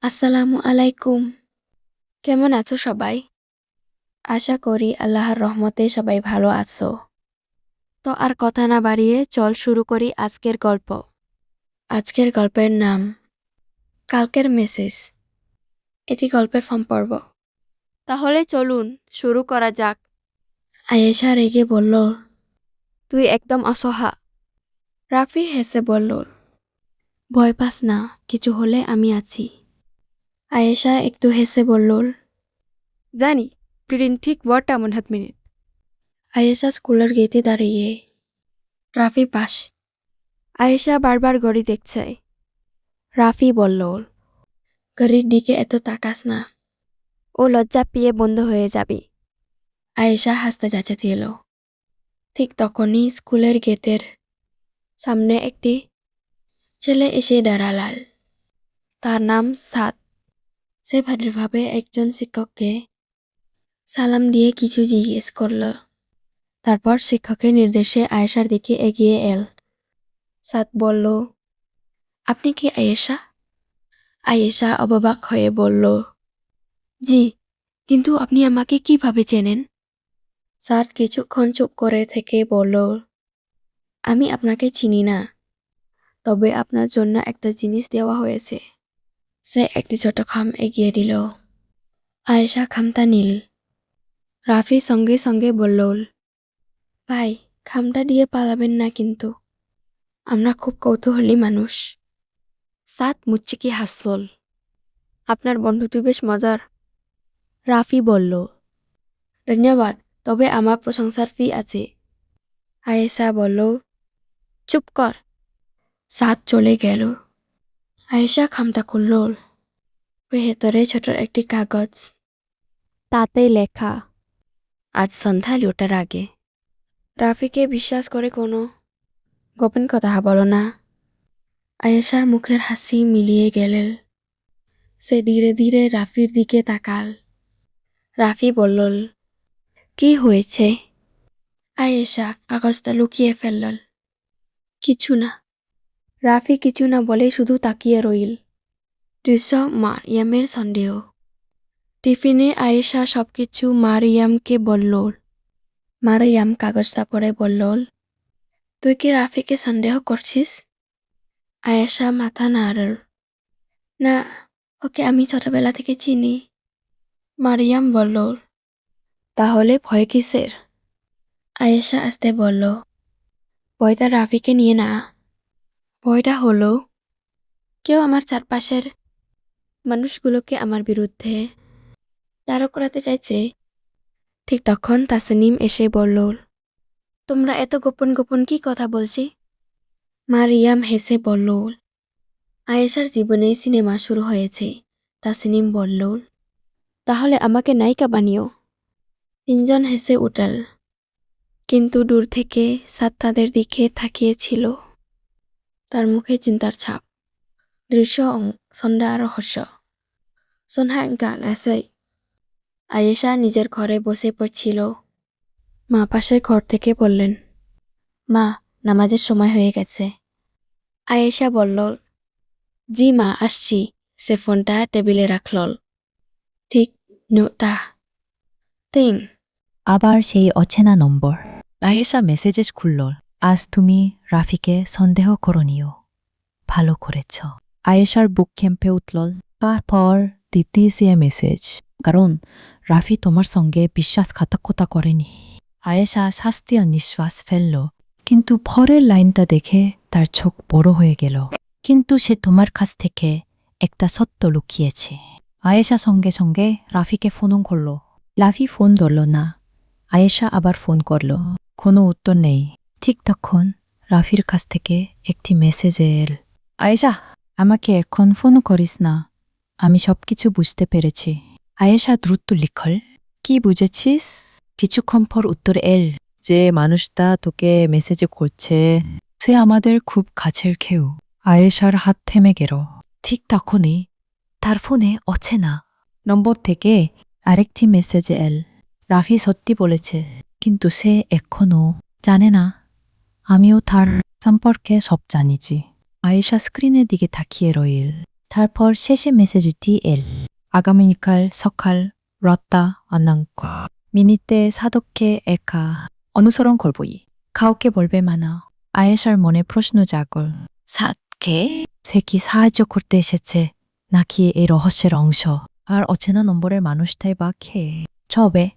আসসালামু আলাইকুম। কেমন আছো সবাই? আশা করি আল্লাহর রহমতে সবাই ভালো আছো। তো আর কথা না বাড়িয়ে চল শুরু করি আজকের গল্প। আজকের গল্পের নাম কালকের মেসেজ। এটি গল্পের ফর্ম পর্ব। তাহলে চলুন শুরু করা যাক। আয়েশা রেগে বলল, তুই একদম অসহা। রাফি হেসে বলল, ভয় পাস না, কিছু হলে আমি আছি। আয়েশা একটু হেসে বলল, জানি প্রিন্ট ঠিক ওয়ার্ডটা এমন 7 মিনিট। আয়েশা স্কুলের গেটে দাঁড়িয়ে, রাফি পাশ। আয়েশা বারবার ঘড়ি দেখছে। রাফি বলল, ঘড়ির দিকে এত তাকাস না, ও লজ্জা পেয়ে বন্ধ হয়ে যাবে। আয়েশা হাসতে যাচ্ছিল। ঠিক তখনই স্কুলের গেটের সামনে একটি ছেলে এসে দাঁড়াল। তার নাম সাদ। সে ভাদ্রভাবে একজন শিক্ষককে সালাম দিয়ে কিছু জিজ্ঞেস করল। তারপর শিক্ষকের নির্দেশে আয়েশার দিকে এগিয়ে এল। সাদ বলল, আপনি কি আয়েশা? আয়েশা অবাক হয়ে বলল, জি, কিন্তু আপনি আমাকে কিভাবে চেনেন? সাদ কিছুক্ষণ চুপ করে থেকে বলল, আমি আপনাকে চিনি না, তবে আপনার জন্য একটা জিনিস দেওয়া হয়েছে। সে একটি ছোট খাম এগিয়ে দিল। আয়েশা খামটা নিল। রাফি সঙ্গে সঙ্গে বলল, ভাই, খামটা দিয়ে পালাবেন না কিন্তু, আমরা খুব কৌতূহলী মানুষ। সাদ মুচকি হাসল। আপনার বন্ধুটি বেশ মজার। রাফি বলল, ধন্যবাদ, তবে আমার প্রশংসার ফি আছে। আয়েশা বলল, চুপ কর। সাদ চলে গেল। আয়েশা খামটা খুলল। ভেতরে ছোট একটি কাগজ। তাতে লেখা, আজ সন্ধ্যা লুটার আগে রাফিকে বিশ্বাস করে কোনো গোপন কথা বলো না। আয়েশার মুখের হাসি মিলিয়ে গেল। সে ধীরে ধীরে রাফির দিকে তাকাল। রাফি বলল, কি হয়েছে? আয়েশা কাগজটা লুকিয়ে ফেলল। কিছু না। রাফি কিছু না বলে শুধু তাকিয়ে রইল। দৃশ্য মারিয়ামের সন্দেহ। টিফিনে আয়েশা সবকিছু মারিয়ামকে বলল। মারিয়াম কাগজটা পড়ে বলল, তুই কি রাফিকে সন্দেহ করছিস? আয়েশা মাথা নাড়ল। না, ওকে আমি ছোটবেলা থেকে চিনি। মারিয়াম বলল, তাহলে ভয় কিসের? আয়েশা আস্তে বলল, ভয়টা রাফিকে নিয়ে না। ভয়টা হলো কেউ আমার চারপাশের মানুষগুলোকে আমার বিরুদ্ধে দাঁড় করাতে চাইছে। ঠিক তখন তাসনিম এসে বলল, তোমরা এত গোপন গোপন কি কথা বলছি? মারিয়াম হেসে বলল, আয়েশার জীবনে সিনেমা শুরু হয়েছে। তাসনিম বলল, তাহলে আমাকে নায়িকা বানিও। তিনজন হেসে উঠল, কিন্তু দূর থেকে সাদ তাদের দিকে তাকিয়েছিল। তার মুখে চিন্তার ছাপ। দৃশ্য সন্ধ্যা আর রহস্য। সন্ধ্যাকাল এসে আয়েশা নিজের ঘরে বসে পড়ছিল। মা পাশের ঘর থেকে বললেন, মা, নামাজের সময় হয়ে গেছে। আয়েশা বলল, জি মা, আসছি। সে ফোনটা টেবিলে রাখল। ঠিক নোটা তিন। আবার সেই অচেনা নম্বর। আয়েশা মেসেজেস খুলল। আজ তুমি রাফিকে সন্দেহ করনিও। ভালো করেছ। আয়েশার বুক কেঁপে উঠল। তারপর দ্বিতীয় মেসেজ। কারণ রাফি তোমার সঙ্গে বিশ্বাসঘাতকতা করেনি। আয়েশা শাস্তীয় নিঃশ্বাস ফেলল। কিন্তু পরের লাইনটা দেখে তার চোখ বড় হয়ে গেল। কিন্তু সে তোমার কাছ থেকে একটা সত্য লুকিয়েছে। আয়েশা সঙ্গে সঙ্গে রাফিকে ফোন করল। রাফি ফোন ধরল না। আয়েশা আবার ফোন করল। কোনো উত্তর নেই। ঠিক তখন রাফির কাছ থেকে একটি মেসেজ এল। আয়েশা, আমাকে এখন ফোন করিস না। আমি সবকিছু বুঝতে পেরেছি। আয়েশা দ্রুত লিখল, কি বুঝেছিস? কিছুক্ষণ পর উত্তর এল, যে মানুষটা তোকে মেসেজ করছে সে আমাদের খুব কাছের কেউ। আয়েশার হাত থেমে গেল। ঠিক তখনই তার ফোনে অচেনা নম্বর থেকে আরেকটি মেসেজ এল। রাফি সত্যি বলেছে, কিন্তু সে এখনো জানে না আমিও তার সম্পর্কে সব জানিছি। আয়েশা স্ক্রিনের দিকে তাকিয়ে রইল। তারপর শেষে মেসেজটি এল আগামীকাল সকাল 8টা 안녕과 মিনিটে সাধককে একা অনুসরণ করবই কাউকে বলবে মানা আয়েশার মনে প্রশ্ন জাগল সাতকে সে কি সাহায্য করতে এসেছে নাকি এই রহস্যের অংশ আর অচেনা নম্বরের মানুষটাই বা কে ছবে